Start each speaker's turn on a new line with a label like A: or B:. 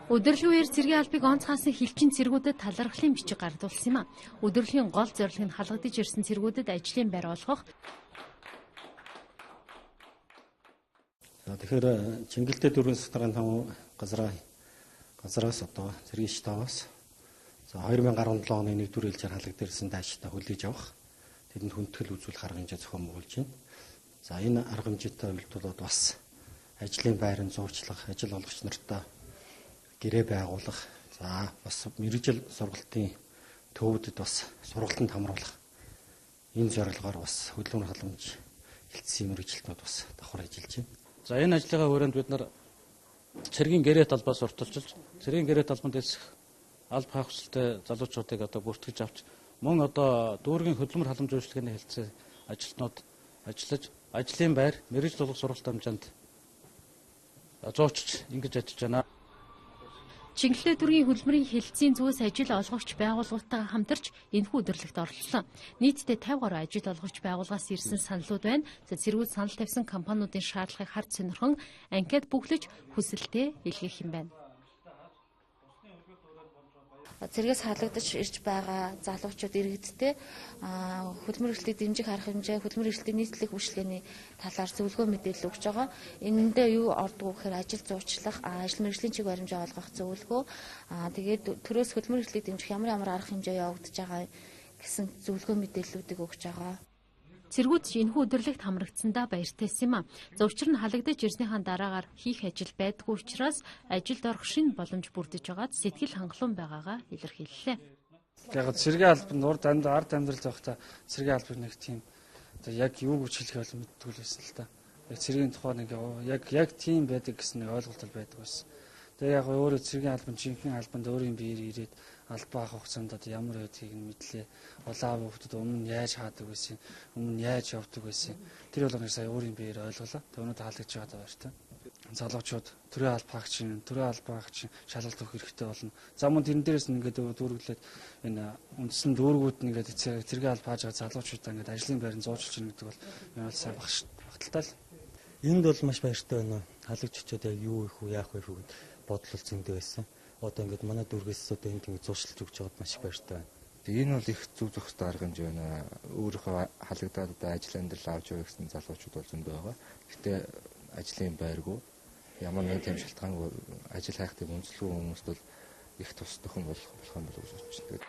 A: Өдөрлөгийн үеэр цэргийн албыг онцгойсон хилчин цэргүүдэд талархлын бичиг гардуулсан юм а. Өдөрлөгийн гол зорилго нь халагдаж ирсэн цэргүүдэд ажлын байр олгох.
B: Тэгэхээр Чингэлтэй дөрвөн саргийн том газраас одоо цэргийн штабаас 2017 оны 1-р ээлжээр халагдсан дайчтай хүлээж авах, тэдэнд хүндэтгэл үзүүлэх арга хэмжээ зохион байгуулж байна. За энэ арга хэмжээтэй хувьдуулаад бас ажлын байрын зурчлах, ажил олгогч нартаа гэрээ байгуулах, за бас мэргэжил сургалтын төвүүдэд бас сургалтанд хамруулах энэ зорилгоор бас хөдөлмөр халамж хилцсэн мэргэжилтнүүд бас давхар ажиллаж байна.
C: За энэ ажлынхаа хүрээнд бид нар цэргийн гэрээ талбаас уртулчилж, цэргийн гэрээ талбанд эсэх алба хаах хүсэлтэй залуучуудыг одоо бүртгэж авч, мөн одоо дүүргийн хөдөлмөр халамж үйлчлэгээний хэлтсээ ажилтнууд ажиллаж, ажлын байр, мэргэжил олгох сургалт амжаанд зуучиж ингэж ажиллаж байна.
A: Чингэлтэй дүүргийн хөдөлмөрийн хэлтсийн зүгээс ажил олгогч байгууллагуудтайгаа хамтарч энэхүү өдөрлөгт оролцсон. Нийтдээ 50 гаруй ажил олгогч байгууллагаас ирсэн саналуд байна. Цэргүүд санал тавьсан компаниудын шаардлагыг харж сонирхон анкет бүглэж хүсэлтээ илгээх юм байна.
D: Цэргээс халагдаж ирж байгаа залуучууд иргэдтэй хөдөлмөр эрхлэлийг дэмжих арга хэмжээ, хөдөлмөр эрхлэлийн нийтлэг үйлчлэгээний талаар зөвлөгөө мэдээлэл өгч байгаа. Энэндээ юу ордог вэ гэхээр ажил зуучлах, ажил мэргэжлийн чиг баримжаа олгох зөвлөгөө, тэгээд төрөөс хөдөлмөр эрхлэлийг дэмжих ямар арга хэмжээ явагдаж байгаа гэсэн зөвлөгөө мэдээллүүдийг өгч байгаа.
A: Цэргүүд энэхүү өдөрлөгт хамрагдсандаа баяртайсан юм а. За учир нь халагдаж ирснийхаа дараагаар хийх ажил байдгүй учраас ажилд орох шинэ боломж бүрдэж байгаад сэтгэл хангалуун байгаагаа илэрхийллээ.
E: Яг цэргийн албанд урд ард амьдрал зовхтой цэргийн албыг нэг тийм одоо яг юу гэж хэлэх бол мэдгүй л байсан л та. Яг цэргийн тухай нэг яг тийм байдаг гэсэн нэг ойлголт байдаг байсан. Тэгээ яг өөрөө цэргийн албан жинхэнэ албанд өөрийн биеэр ирээд албаа авах хугацаанд одоо ямар байдгийг нь мэдлээ. Улаан хүүхдүүд өмнө яаж хаадаг байсан, өмнө яаж явдаг байсан. Тэр болгоныг сая өөрийн биеэр ойлголоо. Түүнүүд хаалгаж байгаа баяртай. Залуучууд төрийн албаагч шалгалт өгөх хэрэгтэй болно. За мөн тэрэн дээрээс нь ингээд дүүргэлээд энэ үндсэн дүүргүүд нь ингээд цэргийн албаа хааж байгаа залуучуудаа ингээд ажлын байранд зуучилж ийн гэдэг бол энэ бол сайн багталтай л.
B: Энд бол маш баяртай байна. Халагччууд яг юу их үү, яах вэ гэд бодлол зөндөө байсан. Одоо ингээд манай дүүргээс одоо энд ингээд зуршилж өгч байгаад маш баяртай байна.
F: Энэ бол их зүг зохистой арга хэмжээ байна. Өөрийнхөө халагдаад одоо ажил амьдрал авч явах гэсэн залуучууд бол зөндөө байгаа. Гэтэ ажлын байргүй ямар нэгэн тийм шалтгаангүй ажил хайх тийм үнэлэхгүй хүмүүст бол их тус төхөн болох юм болов уу гэж бодчих.